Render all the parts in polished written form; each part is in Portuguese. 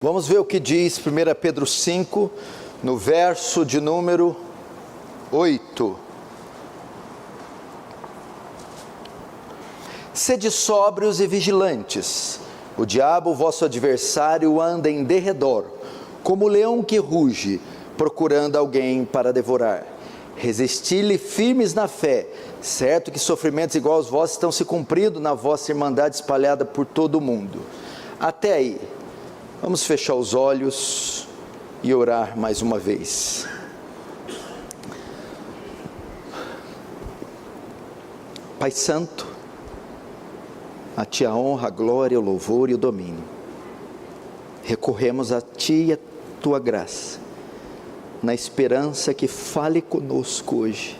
Vamos ver o que diz 1 Pedro 5, no verso de número 8. Sede sóbrios e vigilantes. O diabo, vosso adversário, anda em derredor, como leão que ruge, procurando alguém para devorar. Resisti-lhe firmes na fé, certo que sofrimentos iguais aos vossos estão se cumprindo na vossa irmandade espalhada por todo o mundo. Até aí. Vamos fechar os olhos e orar mais uma vez. Pai Santo, a Ti a honra, a glória, o louvor e o domínio. Recorremos a Ti e a Tua graça, na esperança que fale conosco hoje,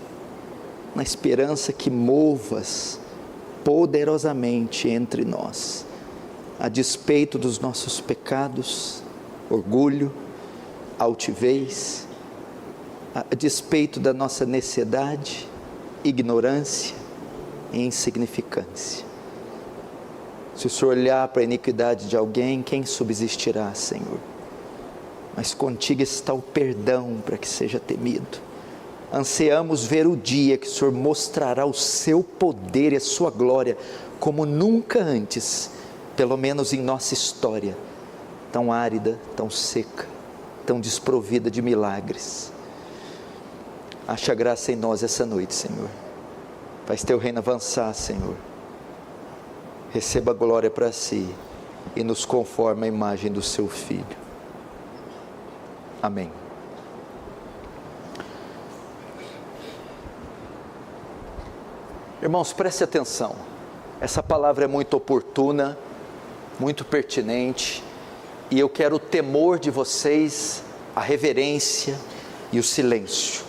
na esperança que movas poderosamente entre nós, a despeito dos nossos pecados, orgulho, altivez, a despeito da nossa necessidade, ignorância e insignificância. Se o Senhor olhar para a iniquidade de alguém, quem subsistirá, Senhor? Mas contigo está o perdão para que seja temido. Ansiamos ver o dia que o Senhor mostrará o seu poder e a sua glória como nunca antes, pelo menos em nossa história, tão árida, tão seca, tão desprovida de milagres. Acha graça em nós essa noite, Senhor. Faz teu reino avançar, Senhor. Receba a glória para si e nos conforma a imagem do seu Filho. Amém. Irmãos, preste atenção. Essa palavra é muito oportuna, muito pertinente, e eu quero o temor de vocês, a reverência e o silêncio.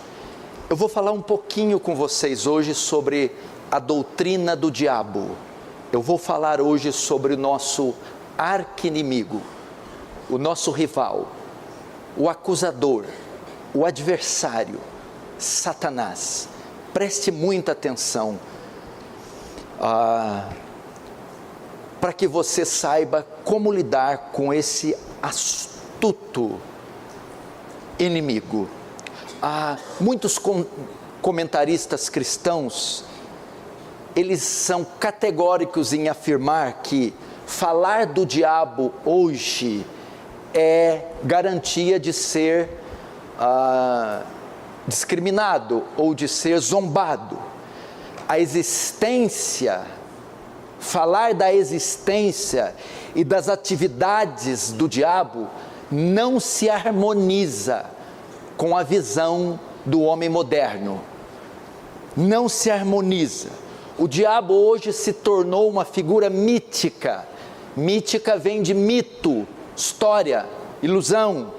Eu vou falar um pouquinho com vocês hoje sobre a doutrina do diabo. Eu vou falar hoje sobre o nosso arqui-inimigo, o nosso rival, o acusador, o adversário, Satanás. Preste muita atenção, para que você saiba como lidar com esse astuto inimigo. Muitos comentaristas cristãos, eles são categóricos em afirmar que falar do diabo hoje é garantia de ser discriminado ou de ser zombado. A existência, falar da existência e das atividades do diabo não se harmoniza com a visão do homem moderno. Não se harmoniza. O diabo hoje se tornou uma figura mítica. Mítica vem de mito, história, ilusão.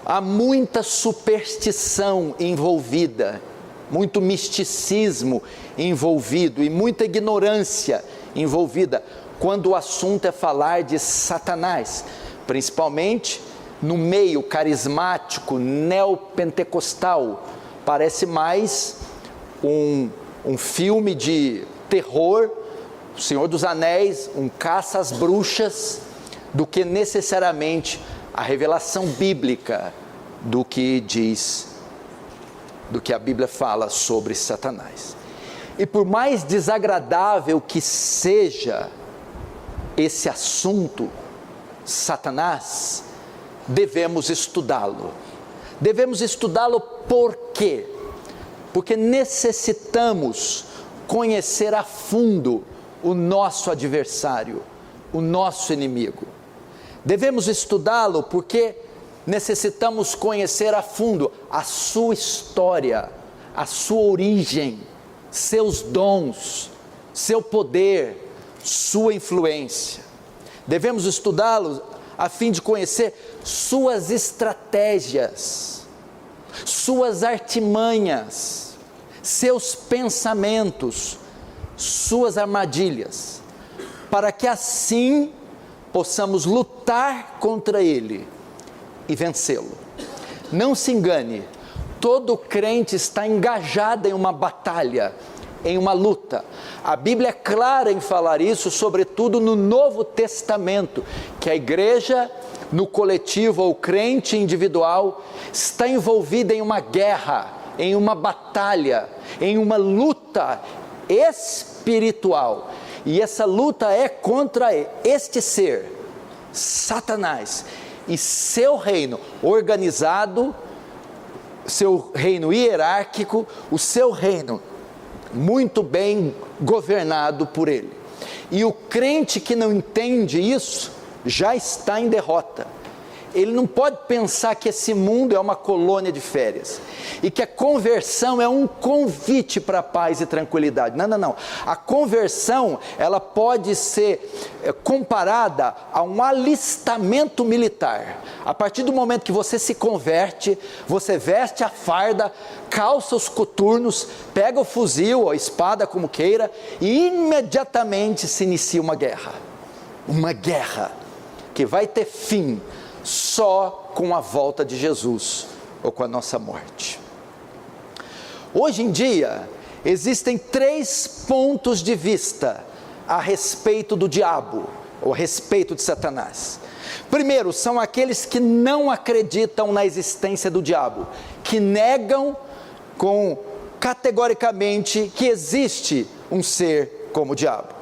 Há muita superstição envolvida, muito misticismo envolvido e muita ignorância envolvida quando o assunto é falar de Satanás, principalmente no meio carismático neopentecostal. Parece mais um filme de terror, O Senhor dos Anéis, um caça às bruxas, do que necessariamente a revelação bíblica do que diz, do que a Bíblia fala sobre Satanás. E por mais desagradável que seja esse assunto, Satanás, devemos estudá-lo. Devemos estudá-lo por quê? Porque necessitamos conhecer a fundo o nosso adversário, o nosso inimigo. Devemos estudá-lo porque necessitamos conhecer a fundo a sua história, a sua origem, seus dons, seu poder, sua influência. Devemos estudá-lo a fim de conhecer suas estratégias, suas artimanhas, seus pensamentos, suas armadilhas, para que assim possamos lutar contra ele e vencê-lo. Não se engane, todo crente está engajado em uma batalha em uma luta. A Bíblia é clara em falar isso, sobretudo no Novo Testamento, que a igreja, no coletivo ou crente individual, está envolvida em uma guerra, em uma batalha, em uma luta espiritual. E essa luta é contra este ser, Satanás, e seu reino organizado, seu reino hierárquico, o seu reino muito bem governado por ele. E o crente que não entende isso, já está em derrota. Ele não pode pensar que esse mundo é uma colônia de férias, e que a conversão é um convite para a paz e tranquilidade. Não, não, não. A conversão, ela pode ser comparada a um alistamento militar. A partir do momento que você se converte, você veste a farda, calça os coturnos, pega o fuzil ou a espada, como queira, e imediatamente se inicia uma guerra. Uma guerra que vai ter fim só com a volta de Jesus ou com a nossa morte. Hoje em dia, existem 3 pontos de vista a respeito do diabo, ou a respeito de Satanás. Primeiro, são aqueles que não acreditam na existência do diabo, que negam categoricamente que existe um ser como o diabo.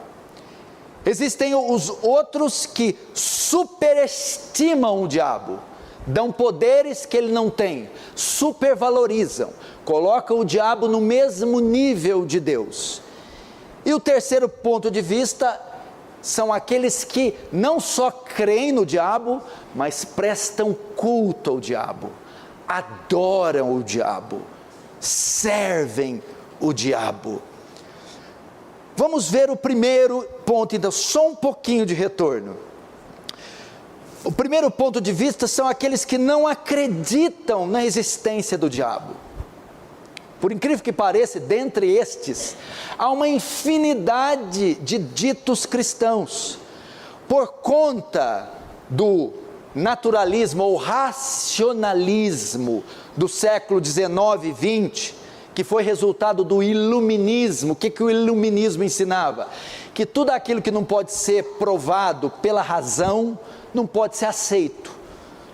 Existem os outros que superestimam o diabo, dão poderes que ele não tem, supervalorizam, colocam o diabo no mesmo nível de Deus. E o terceiro ponto de vista são aqueles que não só creem no diabo, mas prestam culto ao diabo, adoram o diabo, servem o diabo. Vamos ver o primeiro ponto, então, só um pouquinho de retorno. O primeiro ponto de vista são aqueles que não acreditam na existência do diabo. Por incrível que pareça, dentre estes, há uma infinidade de ditos cristãos, por conta do naturalismo ou racionalismo do século 19 e 20, que foi resultado do iluminismo. O que o iluminismo ensinava? Que tudo aquilo que não pode ser provado pela razão, não pode ser aceito.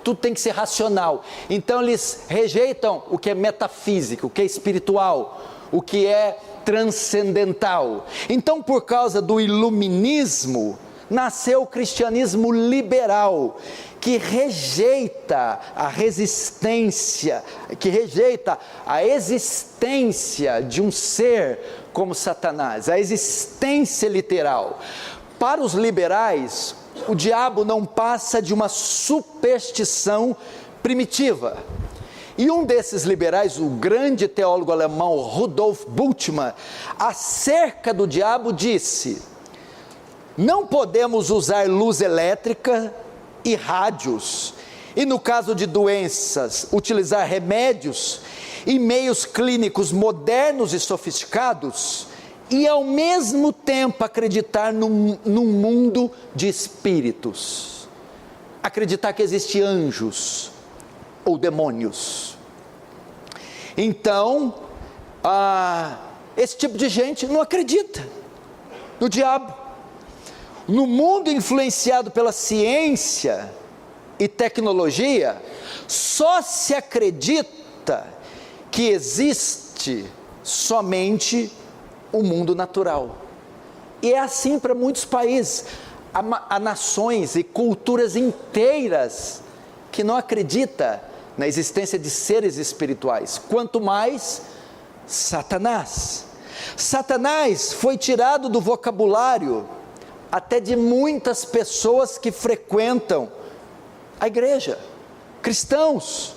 Tudo tem que ser racional. Então eles rejeitam o que é metafísico, o que é espiritual, o que é transcendental. Então, por causa do iluminismo, nasceu o cristianismo liberal, que rejeita a resistência, que rejeita a existência de um ser como Satanás, a existência literal. Para os liberais, o diabo não passa de uma superstição primitiva. E um desses liberais, o grande teólogo alemão Rudolf Bultmann, acerca do diabo disse: não podemos usar luz elétrica e rádios, e no caso de doenças, utilizar remédios e meios clínicos modernos e sofisticados, e ao mesmo tempo acreditar num mundo de espíritos, acreditar que existem anjos ou demônios. Então, esse tipo de gente não acredita no diabo. No mundo influenciado pela ciência e tecnologia, só se acredita que existe somente o mundo natural. E é assim para muitos países. Há nações e culturas inteiras que não acreditam na existência de seres espirituais, quanto mais Satanás. Satanás foi tirado do vocabulário até de muitas pessoas que frequentam a igreja, cristãos.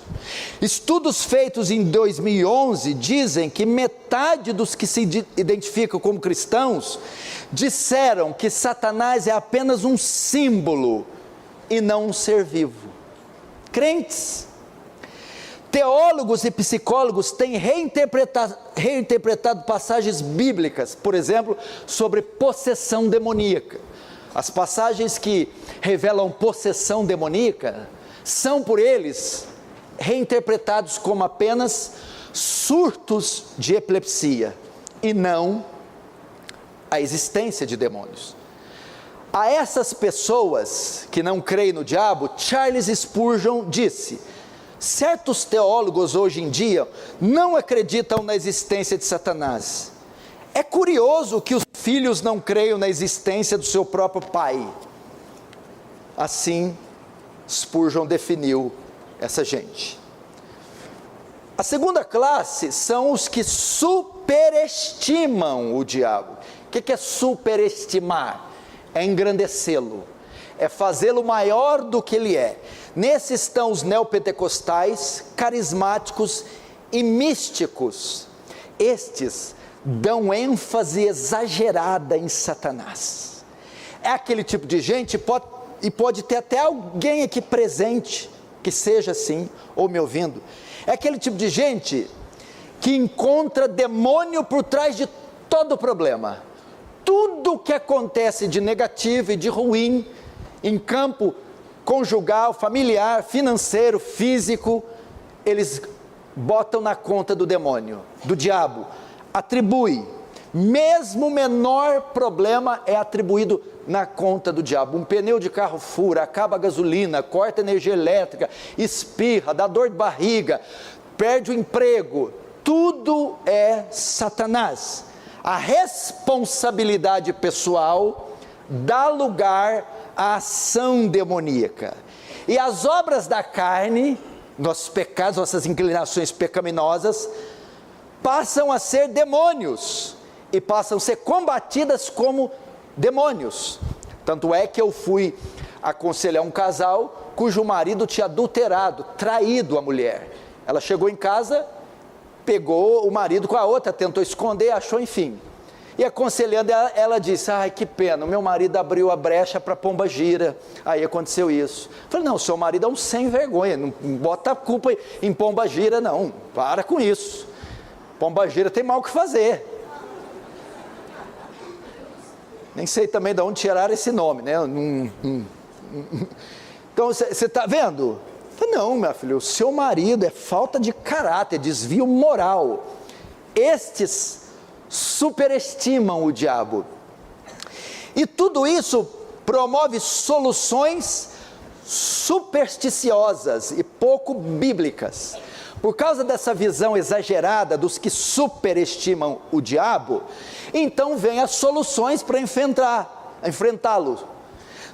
Estudos feitos em 2011 dizem que metade dos que se identificam como cristãos disseram que Satanás é apenas um símbolo e não um ser vivo. Crentes. Teólogos e psicólogos têm reinterpretado passagens bíblicas, por exemplo, sobre possessão demoníaca. As passagens que revelam possessão demoníaca são por eles reinterpretados como apenas surtos de epilepsia e não a existência de demônios. A essas pessoas que não creem no diabo, Charles Spurgeon disse: certos teólogos hoje em dia não acreditam na existência de Satanás. É curioso que os filhos não creiam na existência do seu próprio pai. Assim, Spurgeon definiu essa gente. A segunda classe são os que superestimam o diabo. O que é superestimar? É engrandecê-lo, é fazê-lo maior do que ele é. Nesses estão os neopentecostais, carismáticos e místicos. Estes dão ênfase exagerada em Satanás. É aquele tipo de gente, e pode ter até alguém aqui presente que seja assim, ou me ouvindo. É aquele tipo de gente que encontra demônio por trás de todo o problema. Tudo que acontece de negativo e de ruim em campo conjugal, familiar, financeiro, físico, eles botam na conta do demônio, do diabo. Atribui, mesmo o menor problema é atribuído na conta do diabo. Um pneu de carro fura, acaba a gasolina, corta a energia elétrica, espirra, dá dor de barriga, perde o emprego, tudo é Satanás. A responsabilidade pessoal dá lugar à ação demoníaca. E as obras da carne, nossos pecados, nossas inclinações pecaminosas, passam a ser demônios e passam a ser combatidas como demônios. Tanto é que eu fui aconselhar um casal cujo marido tinha adulterado, traído a mulher. Ela chegou em casa, pegou o marido com a outra, tentou esconder, achou, enfim. E aconselhando, ela disse: ai, que pena, o meu marido abriu a brecha para pomba gira, aí aconteceu isso. Eu falei: não, seu marido é um sem vergonha, não bota a culpa em pomba gira não, para com isso. Pomba gira tem mal o que fazer. Nem sei também de onde tiraram esse nome, né? Então, você está vendo? Não, minha filha, o seu marido é falta de caráter, desvio moral. Estes superestimam o diabo. E tudo isso promove soluções supersticiosas e pouco bíblicas. Por causa dessa visão exagerada dos que superestimam o diabo, então vem as soluções para enfrentá-lo,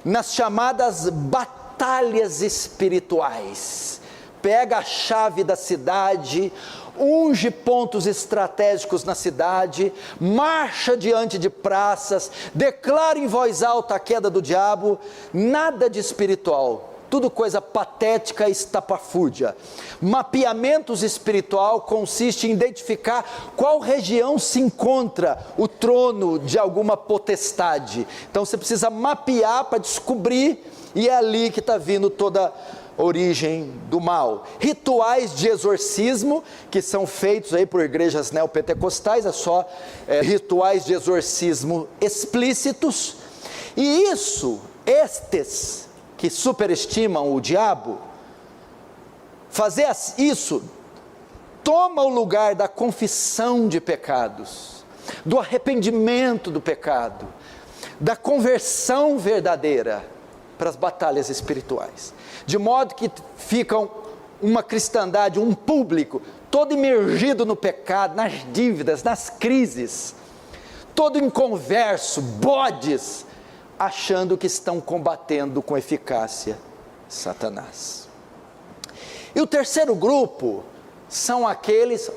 nas chamadas batalhas espirituais. Pega a chave da cidade, unge pontos estratégicos na cidade, marcha diante de praças, declara em voz alta a queda do diabo. Nada de espiritual, tudo coisa patética e estapafúrdia. Mapeamento espiritual consiste em identificar qual região se encontra o trono de alguma potestade. Então você precisa mapear para descobrir, e é ali que está vindo toda a origem do mal. Rituais de exorcismo, que são feitos aí por igrejas neopentecostais, rituais de exorcismo explícitos, e estes que superestimam o diabo, fazer isso toma o lugar da confissão de pecados, do arrependimento do pecado, da conversão verdadeira para as batalhas espirituais, de modo que ficam uma cristandade, um público todo imergido no pecado, nas dívidas, nas crises, todo inconverso, bodes, achando que estão combatendo com eficácia Satanás. E o terceiro grupo são aqueles,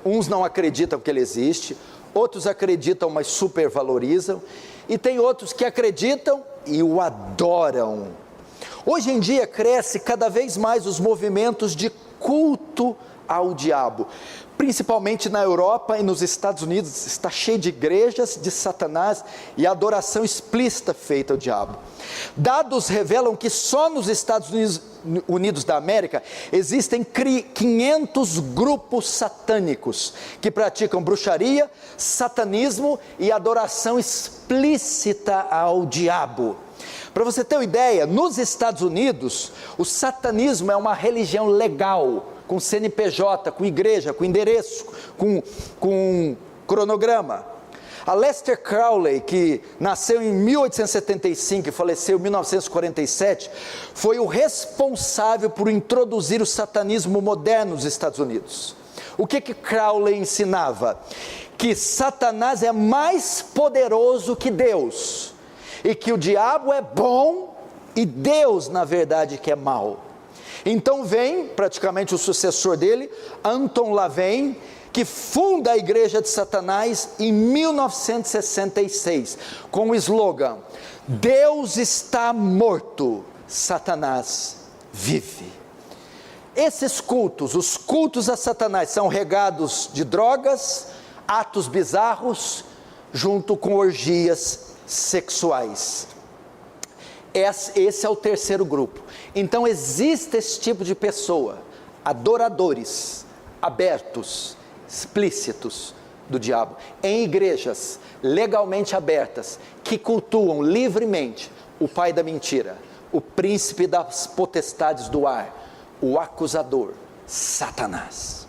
uns não acreditam que ele existe, outros acreditam, mas supervalorizam, e tem outros que acreditam e o adoram. Hoje em dia cresce cada vez mais os movimentos de culto ao diabo, principalmente na Europa e nos Estados Unidos, está cheio de igrejas de Satanás e adoração explícita feita ao diabo. Dados revelam que só nos Estados Unidos da América existem 500 grupos satânicos que praticam bruxaria, satanismo e adoração explícita ao diabo. Para você ter uma ideia, nos Estados Unidos, o satanismo é uma religião legal, com CNPJ, com igreja, com endereço, com cronograma. Aleister Crowley, que nasceu em 1875 e faleceu em 1947, foi o responsável por introduzir o satanismo moderno nos Estados Unidos. O que Crowley ensinava? Que Satanás é mais poderoso que Deus, e que o diabo é bom e Deus, na verdade, que é mau. Então vem praticamente o sucessor dele, Anton LaVey, que funda a Igreja de Satanás em 1966, com o slogan: Deus está morto, Satanás vive. Esses cultos, os cultos a Satanás, são regados de drogas, atos bizarros, junto com orgias sexuais. Esse é o terceiro grupo. Então existe esse tipo de pessoa, adoradores, abertos, explícitos do diabo, em igrejas legalmente abertas, que cultuam livremente o pai da mentira, o príncipe das potestades do ar, o acusador, Satanás.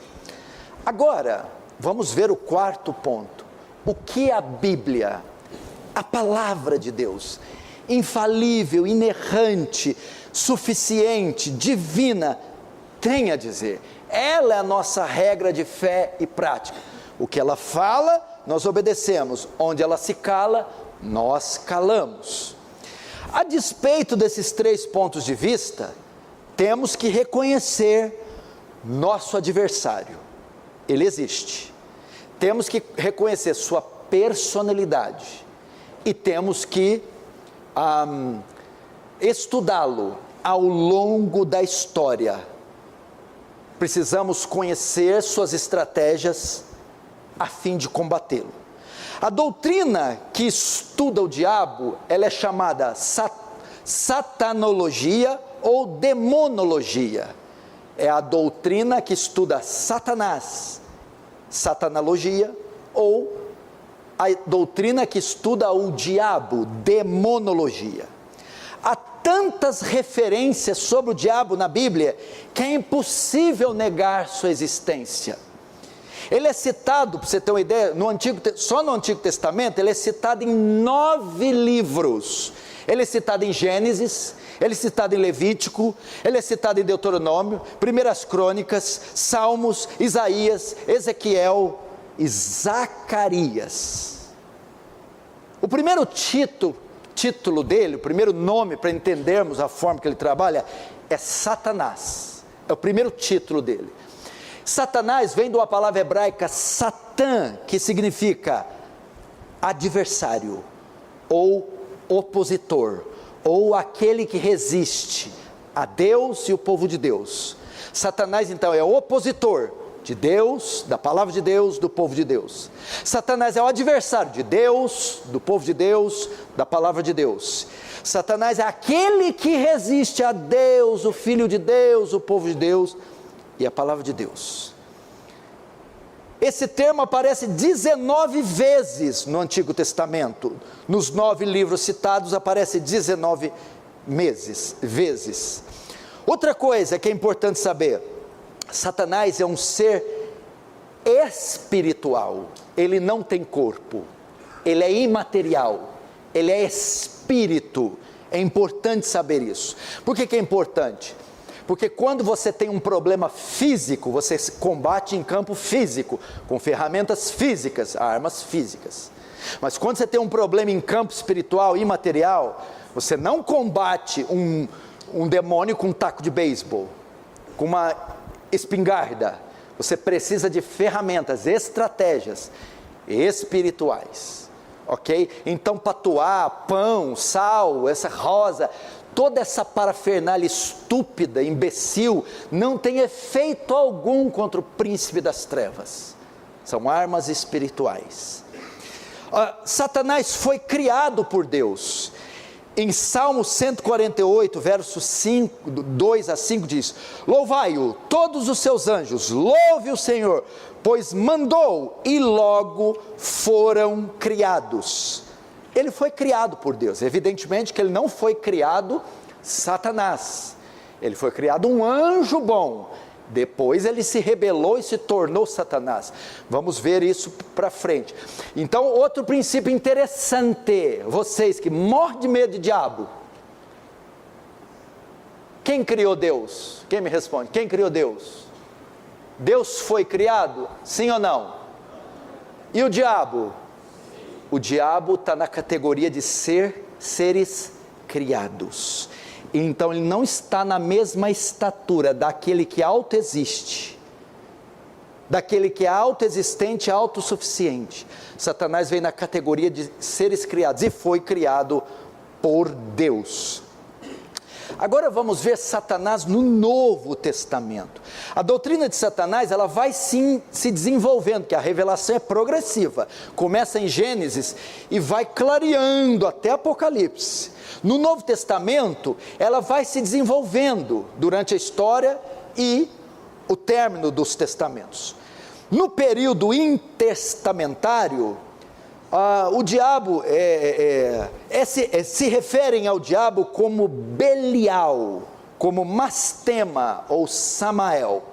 Agora, vamos ver o quarto ponto. O que a Bíblia, a palavra de Deus, infalível, inerrante, suficiente, divina, tem a dizer. Ela é a nossa regra de fé e prática. O que ela fala, nós obedecemos. Onde ela se cala, nós calamos. A despeito desses três pontos de vista, temos que reconhecer nosso adversário. Ele existe. Temos que reconhecer sua personalidade. E temos que estudá-lo ao longo da história. Precisamos conhecer suas estratégias a fim de combatê-lo. A doutrina que estuda o diabo, ela é chamada satanologia ou demonologia. É a doutrina que estuda Satanás, satanologia, ou a doutrina que estuda o diabo, demonologia. Há tantas referências sobre o diabo na Bíblia, que é impossível negar sua existência. Ele é citado, para você ter uma ideia, só no Antigo Testamento, ele é citado em 9 livros. Ele é citado em Gênesis, ele é citado em Levítico, ele é citado em Deuteronômio, 1 Crônicas, Salmos, Isaías, Ezequiel e Zacarias. O primeiro título dele, o primeiro nome para entendermos a forma que ele trabalha, é Satanás. É o primeiro título dele. Satanás vem de uma palavra hebraica Satã, que significa adversário, ou opositor, ou aquele que resiste a Deus e o povo de Deus. Satanás então é o opositor de Deus, da palavra de Deus, do povo de Deus. Satanás é o adversário de Deus, do povo de Deus, da palavra de Deus. Satanás é aquele que resiste a Deus, o Filho de Deus, o povo de Deus e a palavra de Deus. Esse termo aparece 19 vezes no Antigo Testamento. Nos 9 livros citados aparece 19 vezes. Outra coisa que é importante saber: Satanás é um ser espiritual. Ele não tem corpo, ele é imaterial, ele é espírito. É importante saber isso. Por que é importante? Porque quando você tem um problema físico, você combate em campo físico, com ferramentas físicas, armas físicas. Mas quando você tem um problema em campo espiritual, imaterial, você não combate um demônio com um taco de beisebol, com uma espingarda. Você precisa de ferramentas, estratégias espirituais, ok? Então patuá, pão, sal, essa rosa, toda essa parafernália estúpida, imbecil, não tem efeito algum contra o príncipe das trevas. São armas espirituais. Satanás foi criado por Deus. Em Salmo 148, versos 2 a 5 diz: louvai-o todos os seus anjos, louve o Senhor, pois mandou e logo foram criados. Ele foi criado por Deus. Evidentemente que ele não foi criado Satanás. Ele foi criado um anjo bom, Depois ele se rebelou e se tornou Satanás. Vamos ver isso para frente. Então, outro princípio interessante, vocês que morrem de medo de diabo, quem criou Deus? Quem me responde? Quem criou Deus? Deus foi criado? Sim ou não? E o diabo? O diabo está na categoria de seres criados. Então ele não está na mesma estatura daquele que autoexiste, daquele que é autoexistente, autossuficiente. Satanás vem na categoria de seres criados e foi criado por Deus. Agora vamos ver Satanás no Novo Testamento. A doutrina de Satanás, ela vai sim se desenvolvendo, porque a revelação é progressiva. Começa em Gênesis e vai clareando até Apocalipse. No Novo Testamento, ela vai se desenvolvendo durante a história e o término dos testamentos. No período intertestamentário, o diabo, se referem ao diabo como Belial, como Mastema ou Samael.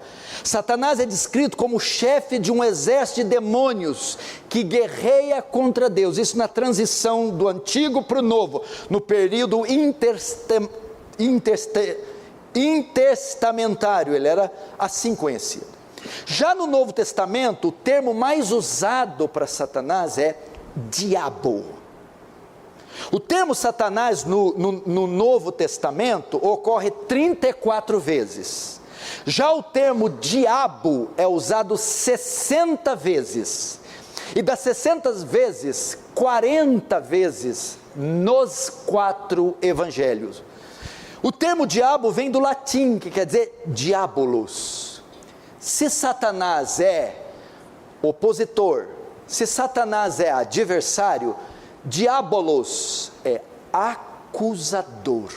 Satanás é descrito como chefe de um exército de demônios que guerreia contra Deus. Isso na transição do antigo para o novo, no período intertestamentário, ele era assim conhecido. Já no Novo Testamento, o termo mais usado para Satanás é diabo. O termo Satanás no Novo Testamento ocorre 34 vezes. Já o termo diabo é usado 60 vezes. E das 60 vezes, 40 vezes nos 4 evangelhos. O termo diabo vem do latim, que quer dizer diabolos. Se Satanás é opositor, se Satanás é adversário, diabolos é acusador,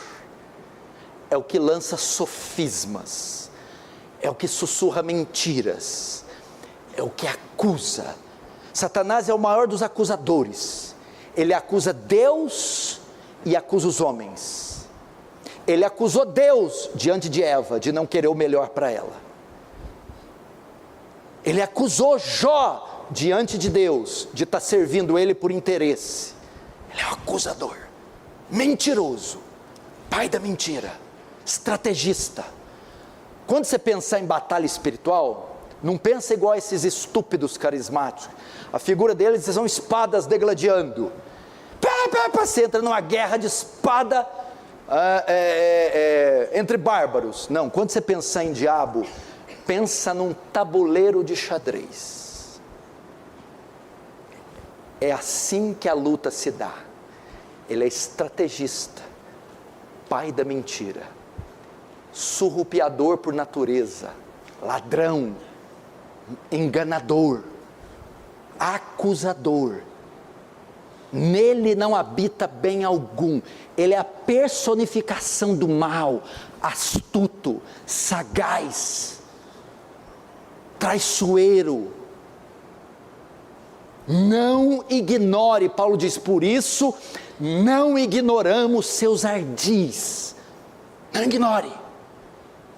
é o que lança sofismas, é o que sussurra mentiras, é o que acusa. Satanás é o maior dos acusadores. Ele acusa Deus e acusa os homens. Ele acusou Deus diante de Eva, de não querer o melhor para ela. Ele acusou Jó diante de Deus, de estar servindo ele por interesse. Ele é um acusador, mentiroso, pai da mentira, estrategista. Quando você pensar em batalha espiritual, não pensa igual a esses estúpidos carismáticos. A figura deles são espadas degladiando. Você entra numa guerra de espada entre bárbaros. Não, quando você pensar em diabo, pensa num tabuleiro de xadrez. É assim que a luta se dá. Ele é estrategista, pai da mentira, surrupiador por natureza, ladrão, enganador, acusador. Nele não habita bem algum. Ele é a personificação do mal, astuto, sagaz, traiçoeiro. Não ignore, Paulo diz, por isso não ignoramos seus ardis. Não ignore,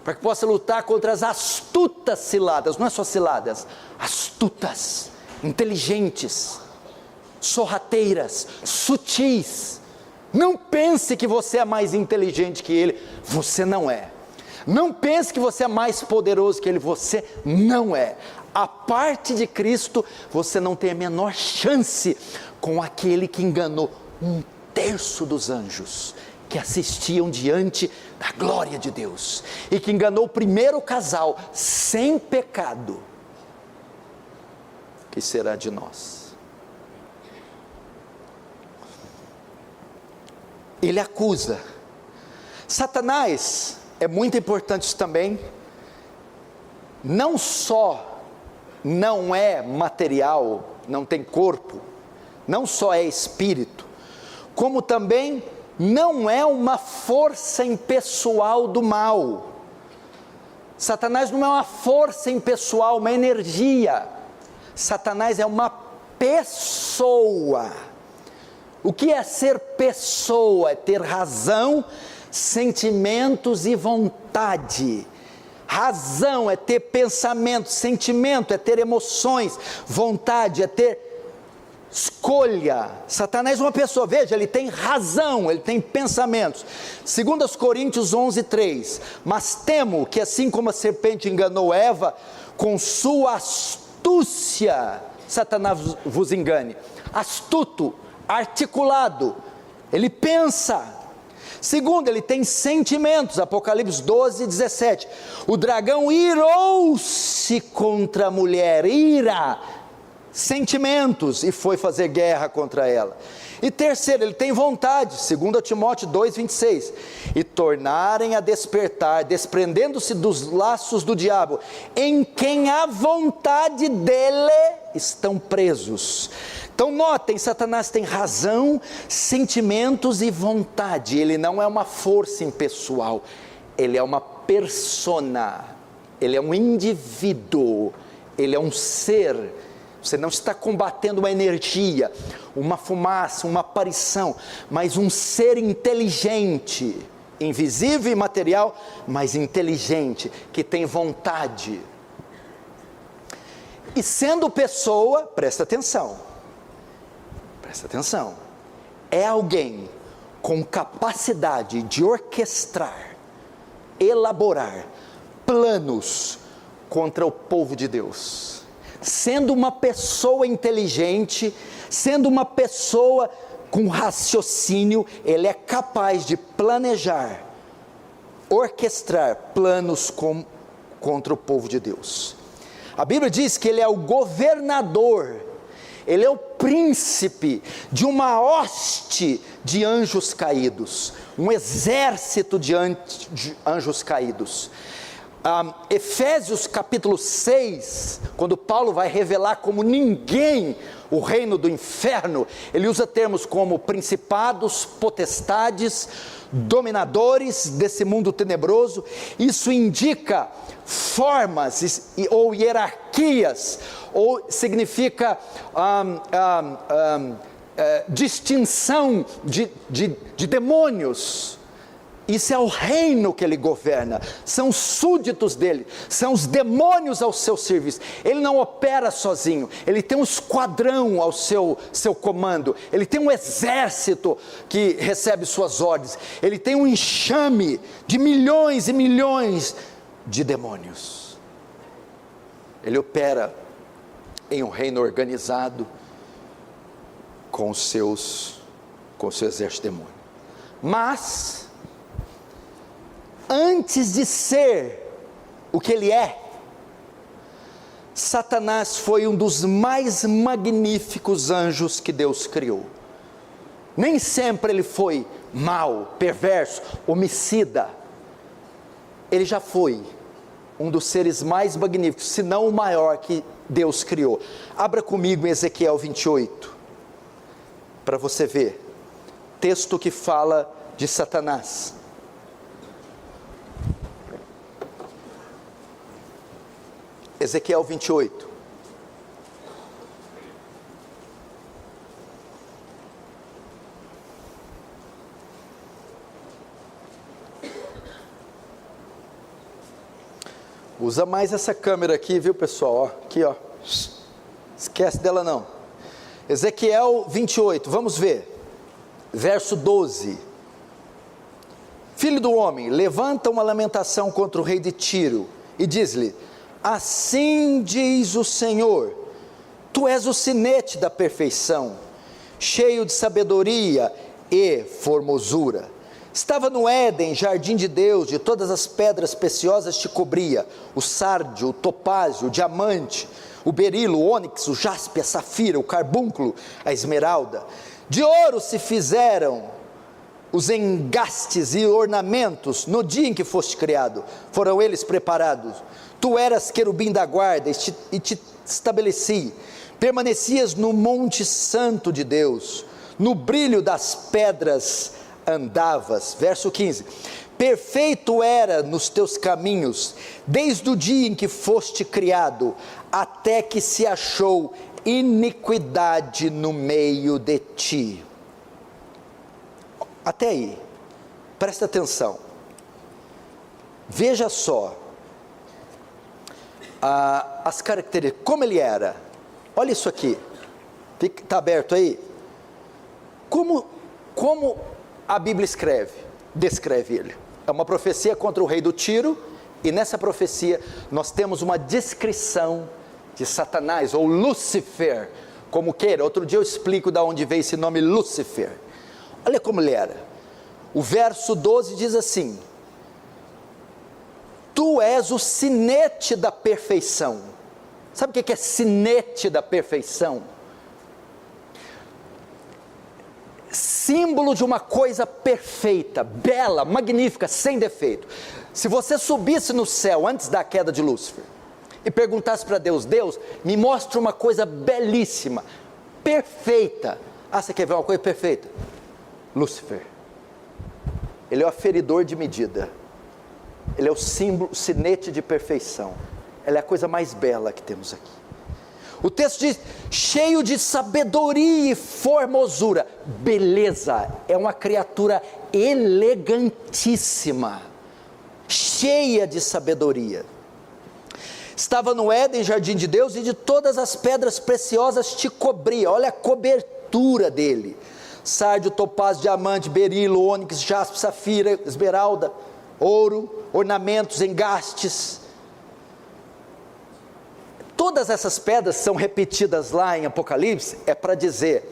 para que possa lutar contra as astutas ciladas. Não é só ciladas, astutas, inteligentes, sorrateiras, sutis. Não pense que você é mais inteligente que ele, você não é. Não pense que você é mais poderoso que ele, você não é. A parte de Cristo, você não tem a menor chance com aquele que enganou 1/3 dos anjos que assistiam diante da glória de Deus, e que enganou o primeiro casal sem pecado. Que será de nós? Ele acusa. Satanás, é muito importante isso também, não só não é material, não tem corpo, não só é espírito, como também não é uma força impessoal do mal. Satanás não é uma força impessoal, uma energia. Satanás é uma pessoa. O que é ser pessoa? É ter razão, sentimentos e vontade. Razão é ter pensamento, sentimento, é ter emoções, vontade, é ter escolha. Satanás é uma pessoa, veja, ele tem razão, ele tem pensamentos. 2 Coríntios 11:3, mas temo que assim como a serpente enganou Eva, com sua astúcia, Satanás vos engane. Astuto, articulado, ele pensa. Segundo, ele tem sentimentos, Apocalipse 12:17, o dragão irou-se contra a mulher, ira, sentimentos, e foi fazer guerra contra ela. E terceiro, ele tem vontade, 2 Timóteo 2:26, e tornarem a despertar, desprendendo-se dos laços do diabo, em quem a vontade dele estão presos. Então notem, Satanás tem razão, sentimentos e vontade. Ele não é uma força impessoal, ele é uma persona, ele é um indivíduo, ele é um ser. Você não está combatendo uma energia, uma fumaça, uma aparição, mas um ser inteligente, invisível e material, mas inteligente, que tem vontade. E sendo pessoa, presta atenção, é alguém com capacidade de orquestrar, elaborar planos contra o povo de Deus. Sendo uma pessoa inteligente, sendo uma pessoa com raciocínio, ele é capaz de planejar, orquestrar planos contra o povo de Deus. A Bíblia diz que ele é o governador, ele é o príncipe de uma hoste de anjos caídos, um exército de anjos caídos. Efésios capítulo 6, quando Paulo vai revelar como ninguém o reino do inferno, ele usa termos como principados, potestades, dominadores desse mundo tenebroso. Isso indica formas ou hierarquias, ou significa distinção de demônios. Isso é o reino que ele governa, são os súditos dele, são os demônios ao seu serviço. Ele não opera sozinho, ele tem um esquadrão ao seu comando, ele tem um exército que recebe suas ordens, ele tem um enxame de milhões e milhões de demônios. Ele opera em um reino organizado com o seu exército de demônios. Mas antes de ser o que ele é, Satanás foi um dos mais magníficos anjos que Deus criou. Nem sempre ele foi mau, perverso, homicida. Ele já foi um dos seres mais magníficos, se não o maior que Deus criou. Abra comigo em Ezequiel 28, para você ver, texto que fala de Satanás. Ezequiel 28. Usa mais essa câmera aqui, viu pessoal? Ó, aqui, ó. Esquece dela não. Ezequiel 28, vamos ver. Verso 12. Filho do homem, levanta uma lamentação contra o rei de Tiro e diz-lhe: assim diz o Senhor, tu és o sinete da perfeição, cheio de sabedoria e formosura. Estava no Éden, jardim de Deus, de todas as pedras preciosas te cobria, o sárdio, o topázio, o diamante, o berilo, o ônix, o jaspe, a safira, o carbúnculo, a esmeralda. De ouro se fizeram os engastes e ornamentos no dia em que foste criado, foram eles preparados. Tu eras querubim da guarda e te estabeleci, permanecias no monte santo de Deus, no brilho das pedras andavas. Verso 15, perfeito era nos teus caminhos, desde o dia em que foste criado, até que se achou iniquidade no meio de ti. Até aí, presta atenção, veja só, as características, como ele era. Olha isso aqui, está aberto aí. Como a Bíblia descreve ele. É uma profecia contra o rei do Tiro, e nessa profecia nós temos uma descrição de Satanás, ou Lúcifer, como queira. Outro dia eu explico de onde veio esse nome Lúcifer. Olha como ele era. O verso 12 diz assim: tu és o sinete da perfeição. Sabe o que é sinete da perfeição? Símbolo de uma coisa perfeita, bela, magnífica, sem defeito. Se você subisse no céu antes da queda de Lúcifer e perguntasse para Deus: Deus, me mostra uma coisa belíssima, perfeita. Ah, você quer ver uma coisa perfeita? Lúcifer. Ele é o aferidor de medida. Ele é o símbolo, sinete de perfeição. Ela é a coisa mais bela que temos aqui. O texto diz: cheio de sabedoria e formosura. Beleza, é uma criatura elegantíssima, cheia de sabedoria. Estava no Éden, jardim de Deus, e de todas as pedras preciosas te cobria. Olha a cobertura dele: sárdio, topázio, diamante, berilo, ônix, jaspe, safira, esmeralda, ouro, ornamentos, engastes. Todas essas pedras são repetidas lá em Apocalipse, é para dizer,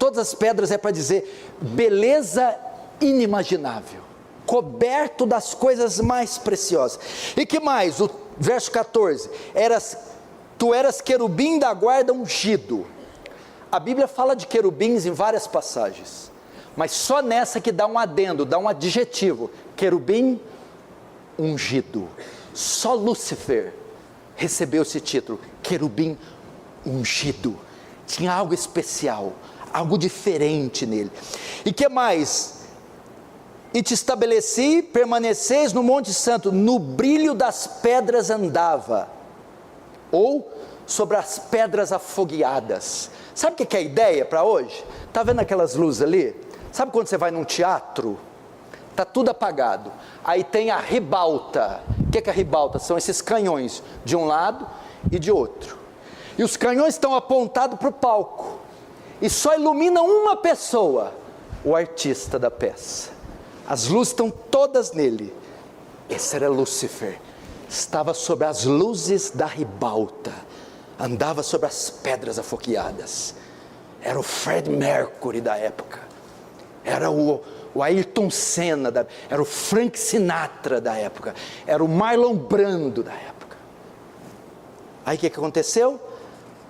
todas as pedras é para dizer beleza inimaginável, coberto das coisas mais preciosas. E que mais? O verso 14, tu eras querubim da guarda ungido. A Bíblia fala de querubins em várias passagens, mas só nessa que dá um adendo, dá um adjetivo: querubim ungido. Só Lúcifer recebeu esse título, querubim ungido. Tinha algo especial, algo diferente nele. E que mais? E te estabeleci, permaneceis no Monte Santo, no brilho das pedras andava, ou sobre as pedras afogueadas. Sabe o que é a ideia para hoje? Está vendo aquelas luzes ali? Sabe quando você vai num teatro? Está tudo apagado, aí tem a ribalta. O que é a ribalta? São esses canhões de um lado e de outro, e os canhões estão apontados para o palco, e só ilumina uma pessoa, o artista da peça. As luzes estão todas nele. Esse era Lúcifer, estava sob as luzes da ribalta, andava sobre as pedras afogueadas. Era o Fred Mercury da época, era o Ayrton Senna, era o Frank Sinatra da época, era o Marlon Brando da época. Aí o que aconteceu?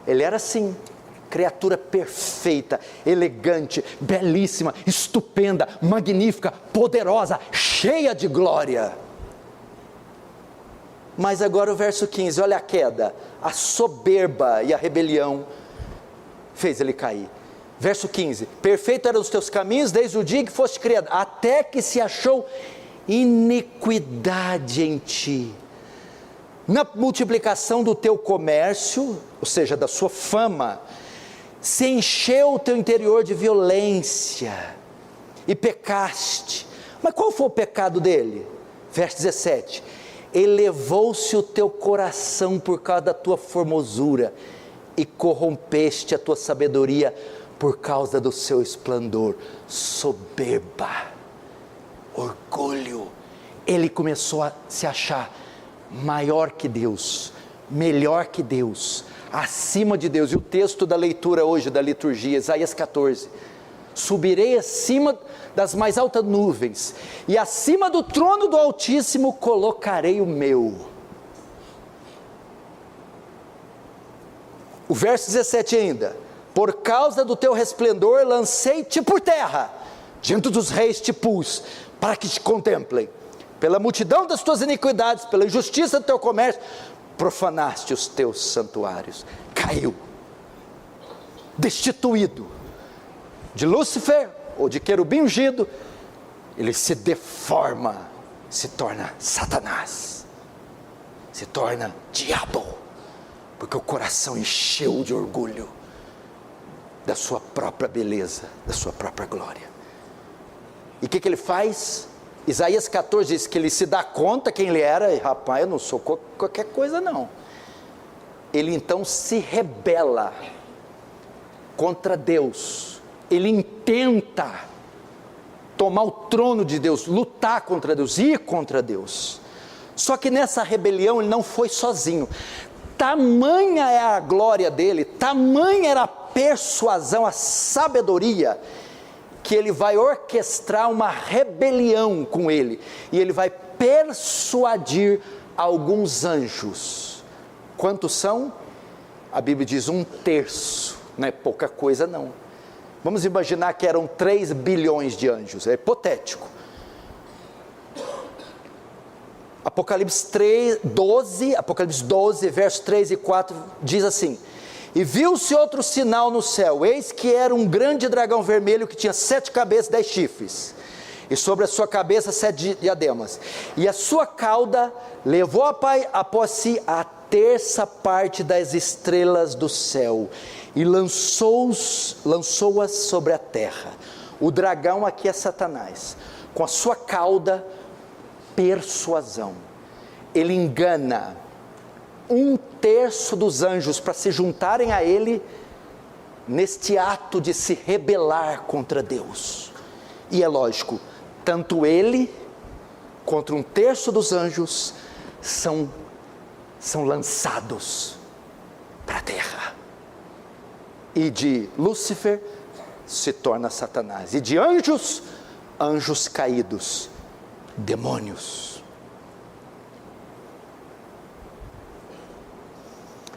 Ele era assim, criatura perfeita, elegante, belíssima, estupenda, magnífica, poderosa, cheia de glória. Mas agora o verso 15, olha a queda: a soberba e a rebelião fez ele cair. Verso 15, perfeito eram os teus caminhos desde o dia que foste criado, até que se achou iniquidade em ti. Na multiplicação do teu comércio, ou seja, da sua fama, se encheu o teu interior de violência, e pecaste. Mas qual foi o pecado dele? Verso 17, elevou-se o teu coração por causa da tua formosura, e corrompeste a tua sabedoria por causa do seu esplendor. Soberba, orgulho. Ele começou a se achar maior que Deus, melhor que Deus, acima de Deus. E o texto da leitura hoje da liturgia, Isaías 14: subirei acima das mais altas nuvens, e acima do trono do Altíssimo colocarei o meu. O verso 17 ainda: por causa do teu resplendor lancei-te por terra, diante dos reis te pus, para que te contemplem. Pela multidão das tuas iniquidades, pela injustiça do teu comércio, profanaste os teus santuários. Caiu, destituído de Lúcifer, ou de querubim ungido, ele se deforma, se torna Satanás, se torna diabo, porque o coração encheu de orgulho da sua própria beleza, da sua própria glória. E o que ele faz? Isaías 14 diz que ele se dá conta quem ele era, e rapaz, eu não sou qualquer coisa não. Ele então se rebela contra Deus, ele intenta tomar o trono de Deus, lutar contra Deus, ir contra Deus. Só que nessa rebelião ele não foi sozinho. Tamanha é a glória dele, tamanha era a persuasão, a sabedoria, que ele vai orquestrar uma rebelião com ele, e ele vai persuadir alguns anjos. Quantos são? A Bíblia diz 1/3, não é pouca coisa não. Vamos imaginar que eram 3 bilhões de anjos, é hipotético. Apocalipse 12, versos 3 e 4, diz assim: e viu-se outro sinal no céu, eis que era um grande dragão vermelho, que tinha 7 cabeças e 10 chifres, e sobre a sua cabeça 7 diademas, e a sua cauda levou após si a 1/3 das estrelas do céu, e lançou-as sobre a terra. O dragão aqui é Satanás, com a sua cauda, persuasão, ele engana 1/3 dos anjos para se juntarem a ele, neste ato de se rebelar contra Deus. E é lógico, tanto ele, contra 1/3 dos anjos, são lançados para a terra, e de Lúcifer se torna Satanás, e de anjos caídos, demônios.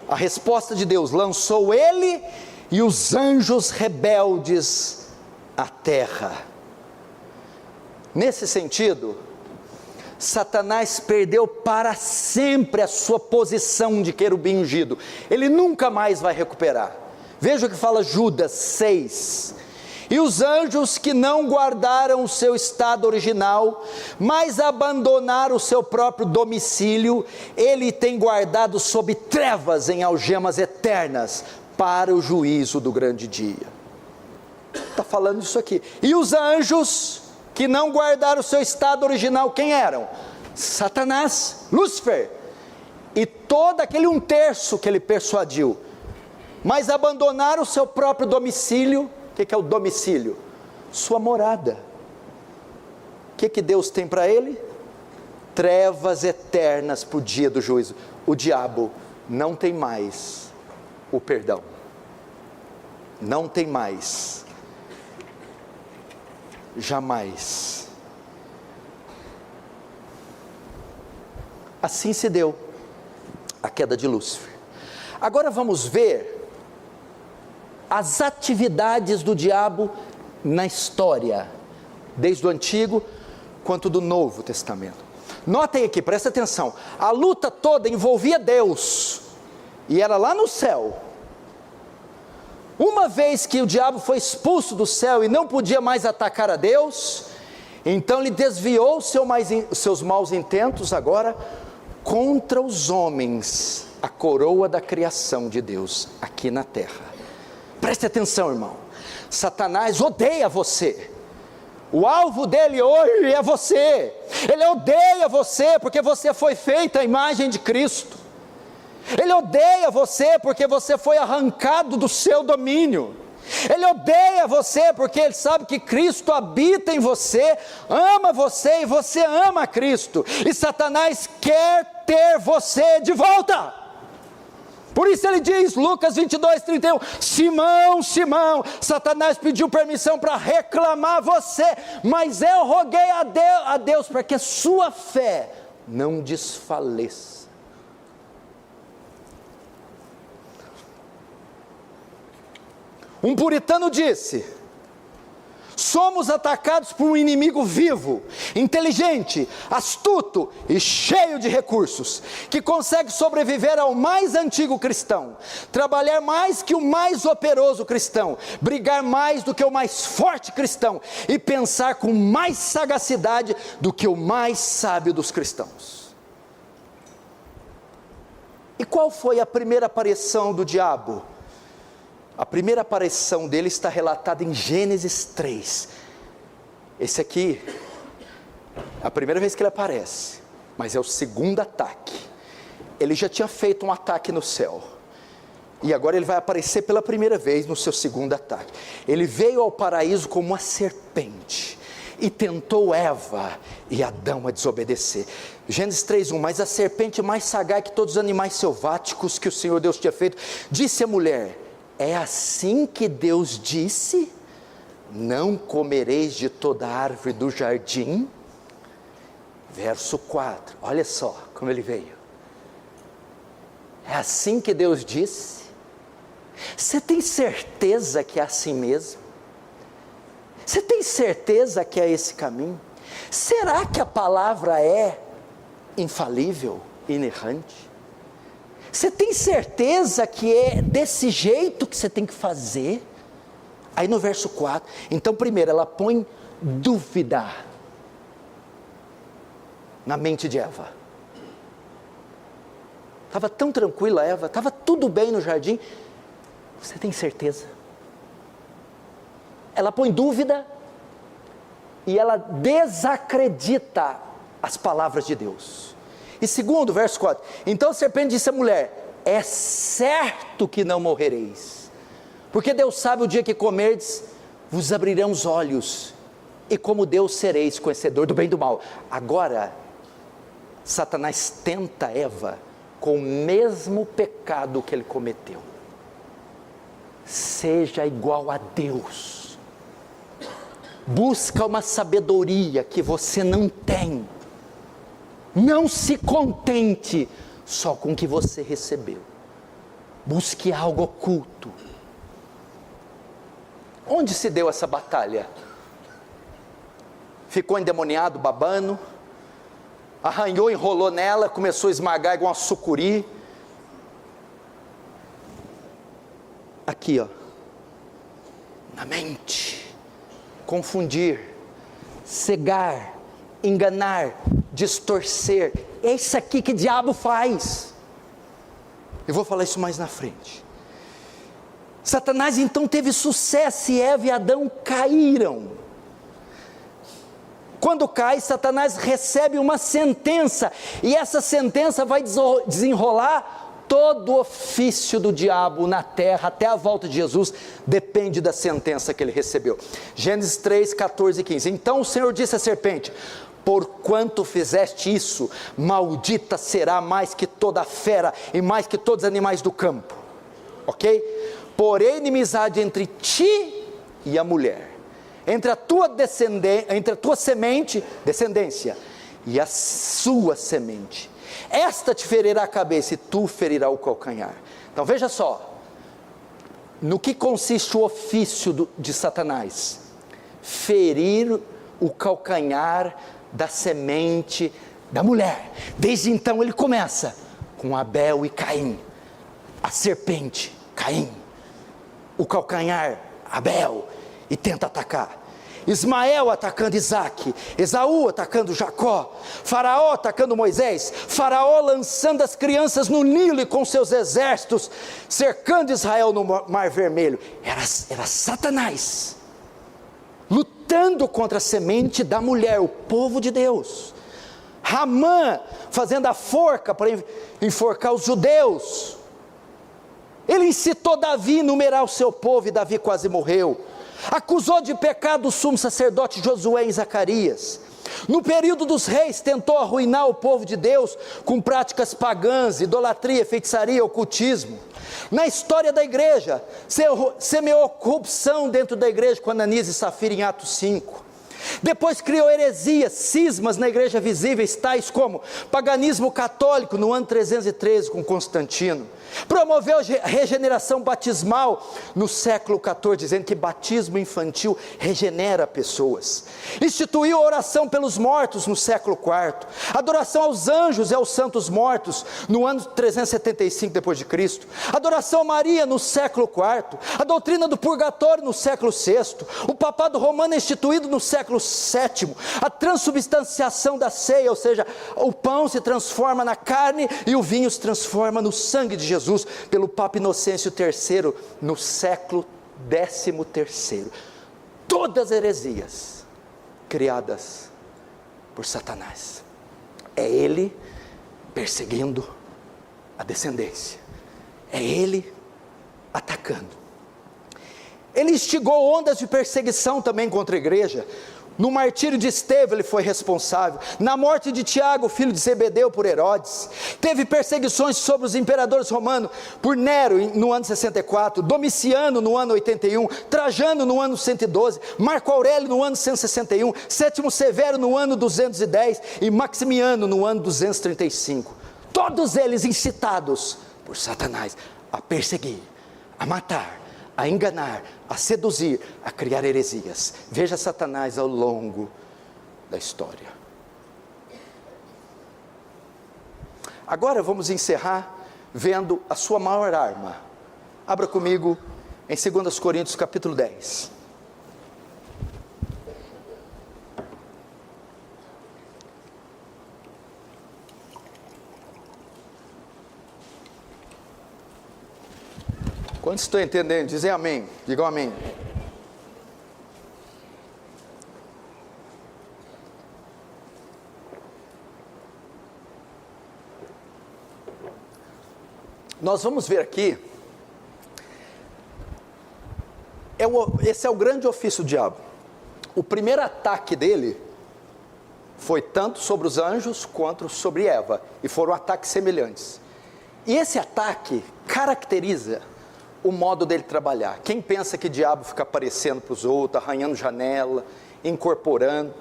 A resposta de Deus: lançou ele e os anjos rebeldes à terra. Nesse sentido, Satanás perdeu para sempre a sua posição de querubim ungido, ele nunca mais vai recuperar. Veja o que fala Judas 6: e os anjos que não guardaram o seu estado original, mas abandonaram o seu próprio domicílio, ele tem guardado sob trevas em algemas eternas, para o juízo do grande dia. Está falando isso aqui. E os anjos que não guardaram o seu estado original, quem eram? Satanás, Lúcifer, e todo aquele 1/3 que ele persuadiu, mas abandonaram o seu próprio domicílio. O que é o domicílio? Sua morada. O que Deus tem para ele? Trevas eternas para o dia do juízo. O diabo não tem mais o perdão, não tem mais, jamais. Assim se deu a queda de Lúcifer. Agora vamos ver as atividades do diabo na história, desde o Antigo quanto do Novo Testamento. Notem aqui, presta atenção, a luta toda envolvia Deus, e era lá no céu. Uma vez que o diabo foi expulso do céu e não podia mais atacar a Deus, então ele desviou seus maus intentos agora contra os homens, a coroa da criação de Deus aqui na terra. Preste atenção, irmão, Satanás odeia você, o alvo dele hoje é você, ele odeia você porque você foi feita à imagem de Cristo, ele odeia você porque você foi arrancado do seu domínio, ele odeia você porque ele sabe que Cristo habita em você, ama você e você ama Cristo, e Satanás quer ter você de volta. Por isso ele diz, Lucas 22:31, Simão, Simão, Satanás pediu permissão para reclamar você, mas eu roguei a Deus para que a sua fé não desfaleça. Um puritano disse: somos atacados por um inimigo vivo, inteligente, astuto e cheio de recursos, que consegue sobreviver ao mais antigo cristão, trabalhar mais que o mais operoso cristão, brigar mais do que o mais forte cristão, e pensar com mais sagacidade do que o mais sábio dos cristãos. E qual foi a primeira aparição do diabo? A primeira aparição dele está relatada em Gênesis 3. Esse aqui É a primeira vez que ele aparece, mas é o segundo ataque. Ele já tinha feito um ataque no céu, e agora ele vai aparecer pela primeira vez no seu segundo ataque. Ele veio ao paraíso como uma serpente, e tentou Eva e Adão a desobedecer. Gênesis 3:1, mas a serpente mais sagaz que todos os animais selváticos que o Senhor Deus tinha feito, disse à mulher, é assim que Deus disse, não comereis de toda árvore do jardim? Verso 4, olha só como ele veio. É assim que Deus disse? Você tem certeza que é assim mesmo? Você tem certeza que é esse caminho? Será que a palavra é infalível, inerrante? Você tem certeza que é desse jeito que você tem que fazer? Aí no verso 4, então primeiro ela põe dúvida na mente de Eva. Estava tão tranquila Eva, estava tudo bem no jardim. Você tem certeza? Ela põe dúvida e ela desacredita as palavras de Deus. E segundo, verso 4, então a serpente disse à mulher, é certo que não morrereis, porque Deus sabe o dia que comerdes, vos abrirão os olhos, e como Deus sereis conhecedor do bem e do mal. Agora, Satanás tenta Eva com o mesmo pecado que ele cometeu. Seja igual a Deus. Busca uma sabedoria que você não tem. Não se contente só com o que você recebeu. Busque algo oculto. Onde se deu essa batalha? Ficou endemoniado, babando, arranhou, enrolou nela, começou a esmagar igual uma sucuri. Aqui, ó, na mente. Confundir, cegar, enganar, distorcer. É isso aqui que o diabo faz. Eu vou falar isso mais na frente. Satanás então teve sucesso e Eva e Adão caíram. Quando cai, Satanás recebe uma sentença, e essa sentença vai desenrolar todo o ofício do diabo na terra, até a volta de Jesus, depende da sentença que ele recebeu. Gênesis 3, 14 e 15, então o Senhor disse à serpente, porquanto fizeste isso, maldita será mais que toda fera, e mais que todos os animais do campo, ok? Porém inimizade entre ti e a mulher, entre a tua descendência, e a sua semente, esta te ferirá a cabeça e tu ferirá o calcanhar. Então veja só, no que consiste o ofício de Satanás? Ferir o calcanhar da semente da mulher. Desde então ele começa com Abel e Caim, a serpente, Caim, o calcanhar, Abel, e tenta atacar. Ismael atacando Isaque, Esaú atacando Jacó, Faraó atacando Moisés, Faraó lançando as crianças no Nilo e com seus exércitos, cercando Israel no Mar Vermelho. Era Satanás, lutando contra a semente da mulher, o povo de Deus. Ramã fazendo a forca para enforcar os judeus. Ele incitou Davi a numerar o seu povo e Davi quase morreu. Acusou de pecado o sumo sacerdote Josué em Zacarias. No período dos reis tentou arruinar o povo de Deus com práticas pagãs, idolatria, feitiçaria, ocultismo. Na história da igreja, semeou corrupção dentro da igreja com Ananias e Safira em Atos 5. Depois criou heresias, cismas na igreja visíveis, tais como paganismo católico no ano 313 com Constantino. Promoveu a regeneração batismal no século XIV, dizendo que batismo infantil regenera pessoas. Instituiu a oração pelos mortos no século IV. Adoração aos anjos e aos santos mortos no ano 375 depois de Cristo. Adoração a Maria no século IV. A doutrina do purgatório no século VI. O papado romano é instituído no século VII. A transubstanciação da ceia, ou seja, o pão se transforma na carne e o vinho se transforma no sangue de Jesus, pelo Papa Inocêncio III, no século XIII. Todas heresias criadas por Satanás. É ele perseguindo a descendência. É ele atacando. Ele instigou ondas de perseguição também contra a igreja. No martírio de Estevão ele foi responsável. Na morte de Tiago, filho de Zebedeu, por Herodes. Teve perseguições sobre os imperadores romanos, por Nero no ano 64, Domiciano no ano 81, Trajano no ano 112, Marco Aurélio no ano 161, Sétimo Severo no ano 210 e Maximiano no ano 235. Todos eles incitados por Satanás a perseguir, a matar, a enganar, a seduzir, a criar heresias. Veja Satanás ao longo da história. Agora vamos encerrar vendo a sua maior arma. Abra comigo em 2 Coríntios capítulo 10. Quantos estão entendendo? Dizem amém. Digam amém. Nós vamos ver aqui, esse é o grande ofício do diabo. O primeiro ataque dele foi tanto sobre os anjos quanto sobre Eva, e foram ataques semelhantes. E esse ataque caracteriza o modo dele trabalhar. Quem pensa que o diabo fica aparecendo para os outros, arranhando janela, incorporando,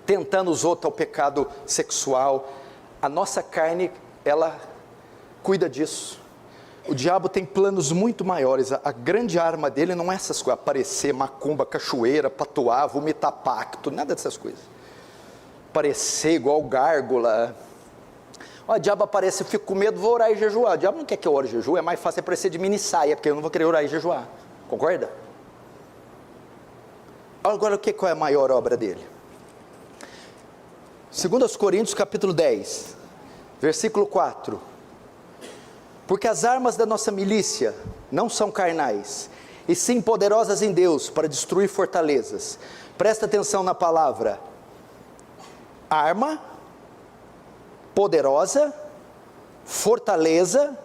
tentando os outros ao pecado sexual, a nossa carne, ela cuida disso. O diabo tem planos muito maiores. A grande arma dele não é essas coisas, aparecer, macumba, cachoeira, patuar, vomitar pacto, nada dessas coisas. Aparecer igual gárgula. O diabo aparece, eu fico com medo, vou orar e jejuar. O diabo não quer que eu ore e jejue, é mais fácil aparecer de mini saia, porque eu não vou querer orar e jejuar. Concorda? Agora, qual é a maior obra dele? 2 Coríntios capítulo 10, versículo 4. Porque as armas da nossa milícia não são carnais, e sim poderosas em Deus para destruir fortalezas. Presta atenção na palavra arma, poderosa, fortaleza,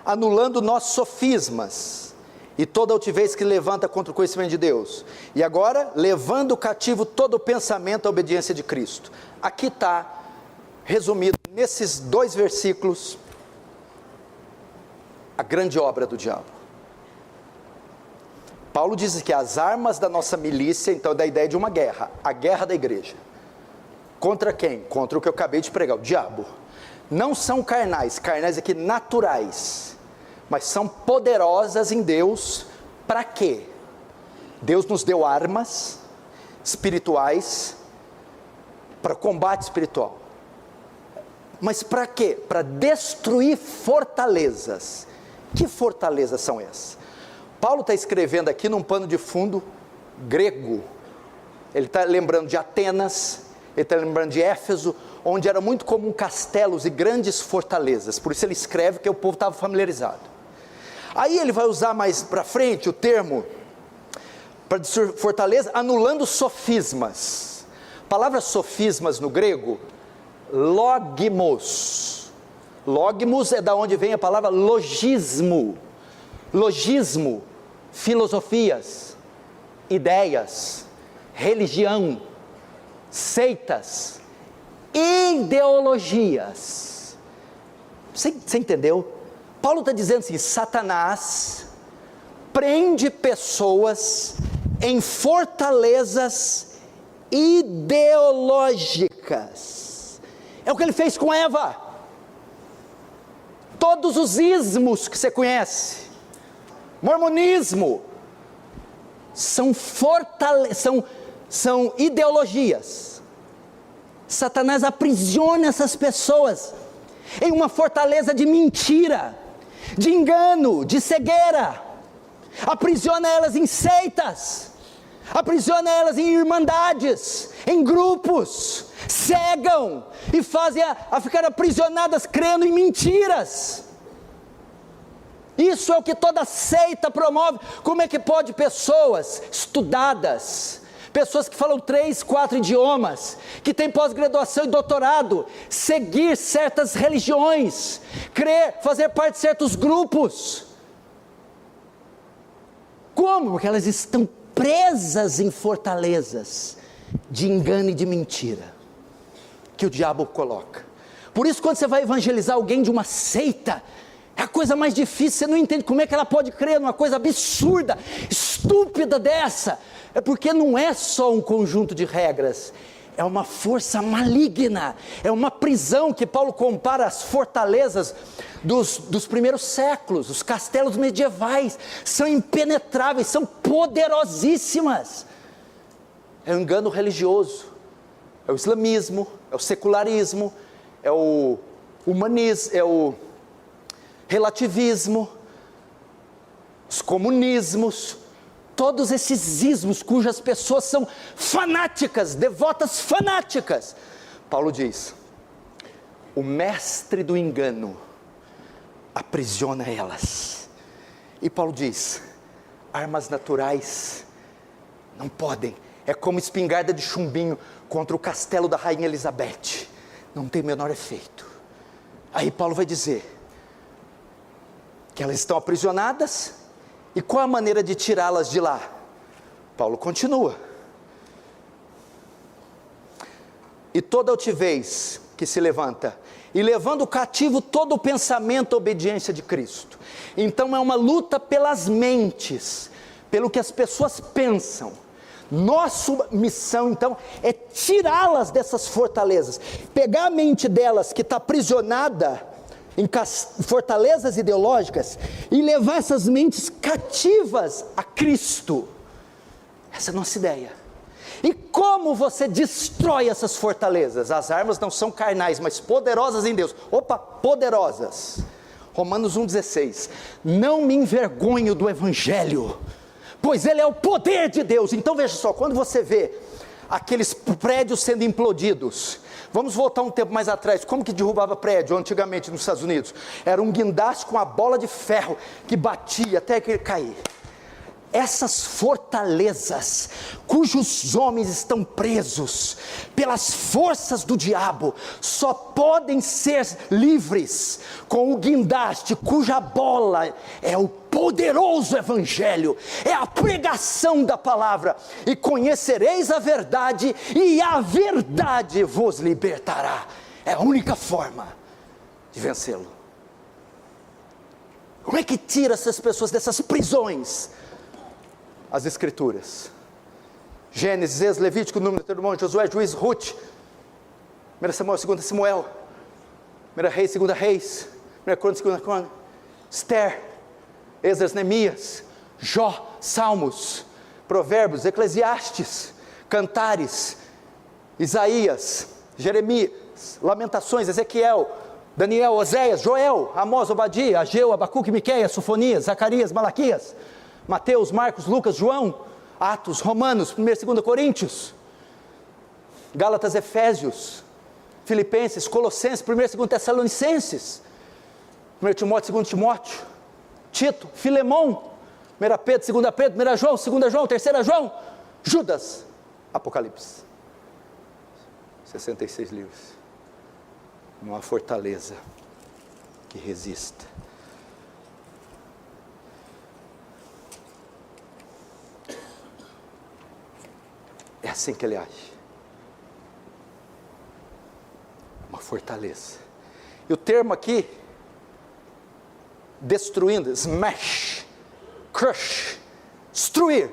anulando nossos sofismas e toda altivez que levanta contra o conhecimento de Deus. E agora, levando cativo todo o pensamento à obediência de Cristo. Aqui está resumido nesses 2 versículos a grande obra do diabo. Paulo diz que as armas da nossa milícia, então é da ideia de uma guerra, a guerra da igreja. Contra quem? Contra o que eu acabei de pregar, o diabo. Não são carnais, carnais aqui naturais, mas são poderosas em Deus. Para quê? Deus nos deu armas espirituais para combate espiritual. Mas para quê? Para destruir fortalezas. Que fortalezas são essas? Paulo está escrevendo aqui num pano de fundo grego. Ele está lembrando de Atenas, ele está lembrando de Éfeso, onde era muito comum castelos e grandes fortalezas. Por isso ele escreve, que o povo estava familiarizado. Aí ele vai usar mais para frente o termo para destruir fortaleza, anulando sofismas. A palavra sofismas no grego, logmos. Logmos é da onde vem a palavra logismo. Logismo, filosofias, ideias, religião, seitas, ideologias. Você entendeu? Paulo está dizendo assim: Satanás prende pessoas em fortalezas ideológicas. É o que ele fez com Eva. Todos os ismos que você conhece, mormonismo, são ideologias. Satanás aprisiona essas pessoas em uma fortaleza de mentira, de engano, de cegueira. Aprisiona elas em seitas, aprisiona elas em irmandades, em grupos, cegam e fazem a ficar aprisionadas crendo em mentiras. Isso é o que toda seita promove. Como é que pode pessoas estudadas, pessoas que falam 3, 4 idiomas, que têm pós-graduação e doutorado, seguir certas religiões, crer, fazer parte de certos grupos. Como? Porque elas estão presas em fortalezas de engano e de mentira, que o diabo coloca. Por isso, quando você vai evangelizar alguém de uma seita, é a coisa mais difícil, você não entende como é que ela pode crer numa coisa absurda, estúpida dessa. É porque não é só um conjunto de regras, é uma força maligna, é uma prisão que Paulo compara às fortalezas dos primeiros séculos, os castelos medievais, são impenetráveis, são poderosíssimas. É o engano religioso, é o islamismo, é o secularismo, é o humanismo, é o relativismo, os comunismos, todos esses ismos cujas pessoas são fanáticas, devotas fanáticas. Paulo diz: o mestre do engano aprisiona elas. E Paulo diz: armas naturais não podem, é como espingarda de chumbinho contra o castelo da rainha Elizabeth, não tem o menor efeito. Aí Paulo vai dizer que elas estão aprisionadas, e qual a maneira de tirá-las de lá? Paulo continua: e toda altivez que se levanta, e levando cativo todo o pensamento à obediência de Cristo. Então é uma luta pelas mentes, pelo que as pessoas pensam. Nossa missão então é tirá-las dessas fortalezas, pegar a mente delas que está aprisionada em fortalezas ideológicas, e levar essas mentes cativas a Cristo. Essa é a nossa ideia. E como você destrói essas fortalezas? As armas não são carnais, mas poderosas em Deus. Opa, poderosas. Romanos 1,16. Não me envergonho do Evangelho, pois ele é o poder de Deus. Então veja só, quando você vê aqueles prédios sendo implodidos, vamos voltar um tempo mais atrás, como que derrubava prédio antigamente nos Estados Unidos? Era um guindaste com uma bola de ferro que batia até que ele cair. Essas fortalezas, cujos homens estão presos pelas forças do diabo, só podem ser livres com o guindaste, cuja bola é o poderoso Evangelho, é a pregação da palavra. E conhecereis a verdade, e a verdade vos libertará. É a única forma de vencê-lo. Como é que tira essas pessoas dessas prisões? As Escrituras: Gênesis, Êxodo, Levítico, Número, Deuteronômio, Josué, Juízes, Ruth, 1 Samuel, 2 Samuel, 1 Reis, 2 Reis, 1 Crônicas, 2 Crônicas, Esther, Esdras, Neemias, Jó, Salmos, Provérbios, Eclesiastes, Cantares, Isaías, Jeremias, Lamentações, Ezequiel, Daniel, Oséias, Joel, Amós, Obadia, Ageu, Abacuque, Miqueias, Sofonias, Zacarias, Malaquias, Mateus, Marcos, Lucas, João, Atos, Romanos, 1 e 2 Coríntios, Gálatas, Efésios, Filipenses, Colossenses, 1 e 2 Tessalonicenses, 1 Timóteo, 2 Timóteo, Tito, Filemão, 1 Pedro, 2 Pedro, 1 João, 2 João, 3 João, Judas, Apocalipse. 66 livros. Não há fortaleza que resista. É assim que ele age. Uma fortaleza. E o termo aqui, destruindo, smash, crush, destruir,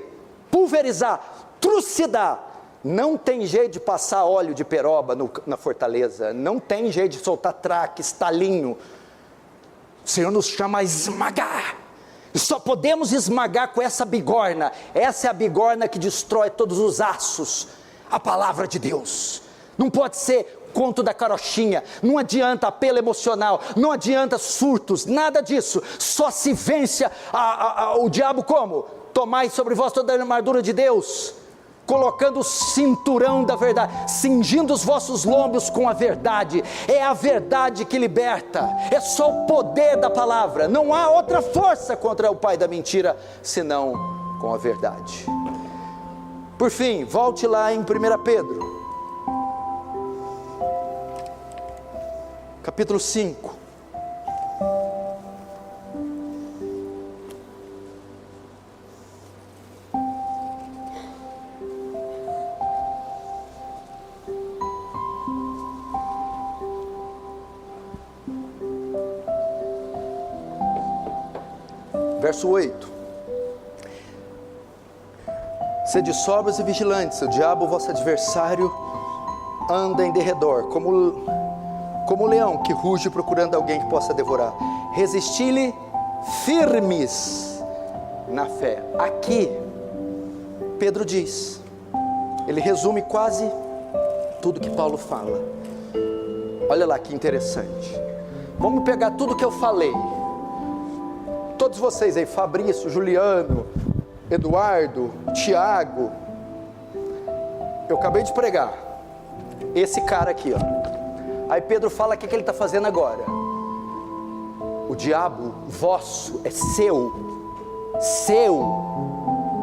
pulverizar, trucidar. Não tem jeito de passar óleo de peroba na fortaleza. Não tem jeito de soltar traque, estalinho. O Senhor nos chama a esmagar. E só podemos esmagar com essa bigorna. Essa é a bigorna que destrói todos os aços. A palavra de Deus. Não pode ser conto da carochinha. Não adianta apelo emocional. Não adianta surtos. Nada disso. Só se vence o diabo como? Tomai sobre vós toda a armadura de Deus, colocando o cinturão da verdade, cingindo os vossos lombos com a verdade. É a verdade que liberta. É só o poder da palavra. Não há outra força contra o pai da mentira, senão com a verdade. Por fim, volte lá em 1 Pedro, capítulo 5. Verso 8: sede sóbrios e vigilantes, o diabo, vosso adversário, anda em derredor, como leão que ruge procurando alguém que possa devorar. Resisti-lhe firmes na fé. Aqui, Pedro diz, ele resume quase tudo que Paulo fala. Olha lá que interessante. Vamos pegar tudo que eu falei. Todos vocês aí, Fabrício, Juliano, Eduardo, Tiago, eu acabei de pregar esse cara aqui, ó. Aí Pedro fala o que ele está fazendo agora. O diabo vosso é seu,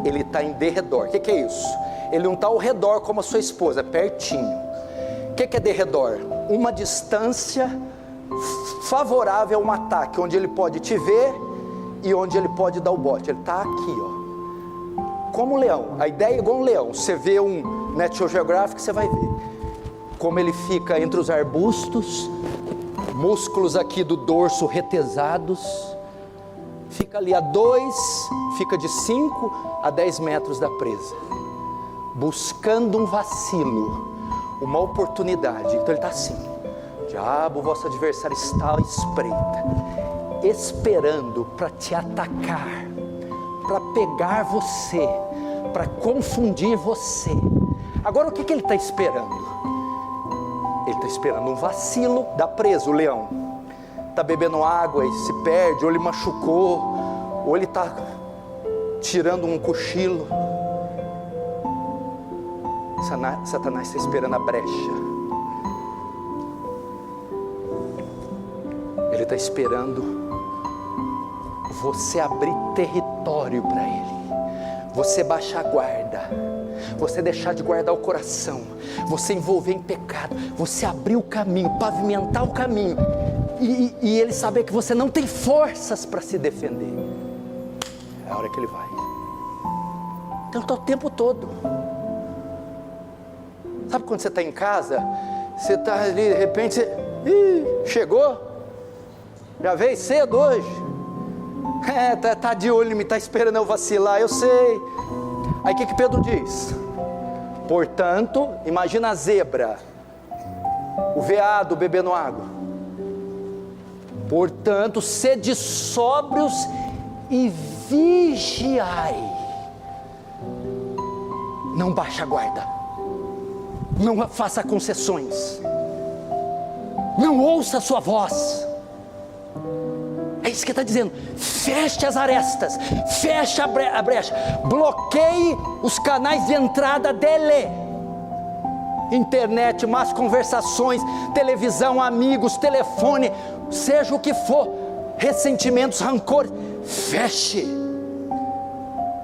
ele está em derredor. O que é isso? Ele não está ao redor como a sua esposa, é pertinho. O que é derredor? Uma distância favorável a um ataque, onde ele pode te ver e onde ele pode dar o bote. Ele está aqui, ó, como um leão. A ideia é igual um leão. Você vê um National Geographic, você vai ver como ele fica entre os arbustos, músculos aqui do dorso retesados, fica ali fica de 5 a 10 metros da presa, buscando um vacilo, uma oportunidade. Então ele está assim, diabo, vosso adversário está à espreita, esperando para te atacar, para pegar você, para confundir você. Agora o que ele está esperando? Ele está esperando um vacilo da presa. O leão está bebendo água e se perde, ou ele machucou, ou ele está tirando um cochilo. Satanás está esperando a brecha. Ele está esperando você abrir território para ele, você baixar a guarda, você deixar de guardar o coração, você envolver em pecado, você abrir o caminho, pavimentar o caminho, e ele saber que você não tem forças para se defender. É a hora que ele vai. Então está o tempo todo. Sabe quando você está em casa, você está ali, de repente você, chegou, já veio cedo hoje, tá de olho em mim, está esperando eu vacilar, eu sei. Aí o que Pedro diz? Portanto, imagina a zebra, o veado bebendo água. Portanto, sede sóbrios e vigiai. Não baixe a guarda, não faça concessões, não ouça a sua voz. É isso que está dizendo. Feche as arestas, feche a brecha, bloqueie os canais de entrada dele. Internet, más conversações, televisão, amigos, telefone, seja o que for, ressentimentos, rancor, feche.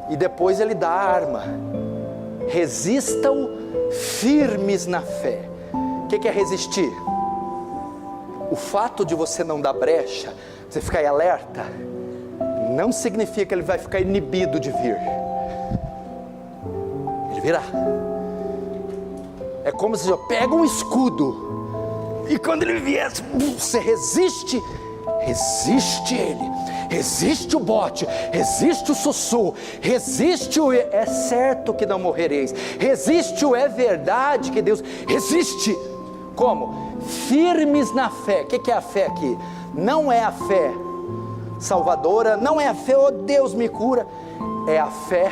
E depois ele dá a arma. Resistam firmes na fé. O que é resistir? O fato de você não dar brecha, você ficar em alerta, não significa que ele vai ficar inibido de vir. Ele virá. É como se você pega um escudo, e quando ele vier, você resiste ele, resiste o bote, resiste o sussurro, resiste o é certo que não morrereis, resiste o é verdade que Deus, resiste. Como? Firmes na fé. O que é a fé aqui? Não é a fé salvadora, não é a fé, oh Deus me cura, é a fé,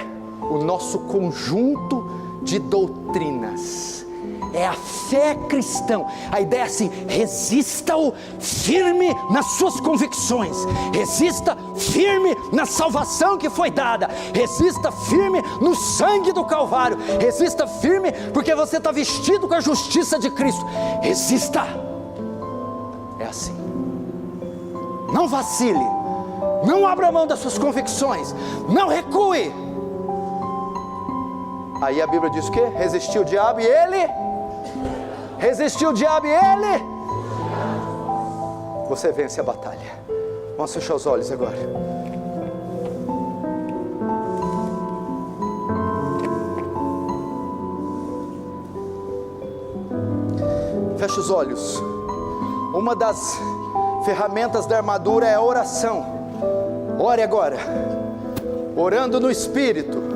o nosso conjunto de doutrinas, é a fé cristã. A ideia é assim: resista-o firme nas suas convicções, resista firme na salvação que foi dada, resista firme no sangue do Calvário, resista firme porque você está vestido com a justiça de Cristo, resista. É assim. Não vacile, não abra mão das suas convicções, não recue. Aí a Bíblia diz o quê? Resistiu o diabo e ele? Resistiu o diabo e ele? Você vence a batalha. Vamos fechar os olhos agora. Feche os olhos. Uma das ferramentas da armadura é a oração. Ore agora, orando no Espírito.